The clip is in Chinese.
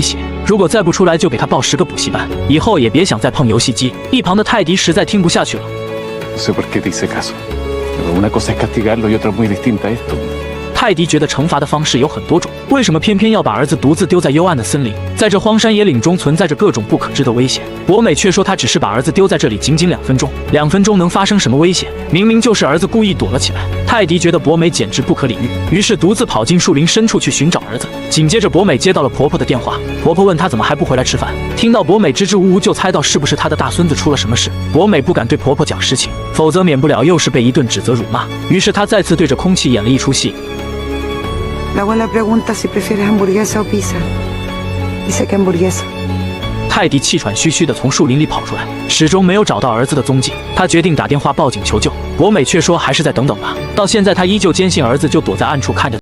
胁，如果再不出来，就给他报10个补习班，以后也别想再碰游戏机。一旁的泰迪实在听不下去了。泰迪觉得惩罚的方式有很多种，为什么偏偏要把儿子独自丢在幽暗的森林？在这荒山野岭中存在着各种不可知的危险。博美却说他只是把儿子丢在这里仅2分钟，2分钟能发生什么危险？明明就是儿子故意躲了起来。泰迪觉得博美简直不可理喻，于是独自跑进树林深处去寻找儿子。紧接着，博美接到了婆婆的电话，婆婆问她怎么还不回来吃饭。听到博美支支吾吾，就猜到是不是她的大孙子出了什么事。博美不敢对婆婆讲实情，否则免不了又是被一顿指责辱骂。于是她再次对着空气演了一出戏。La abuela pregunta si prefieres hamburguesa o pizza. Dice que hamburguesa. 泰迪气喘吁吁地从树林里跑出来，始终没有找到儿子的踪迹。他决定打电话报警求救，博美却说还是再等等吧。到现在，他依旧坚信儿子就躲在暗处看着。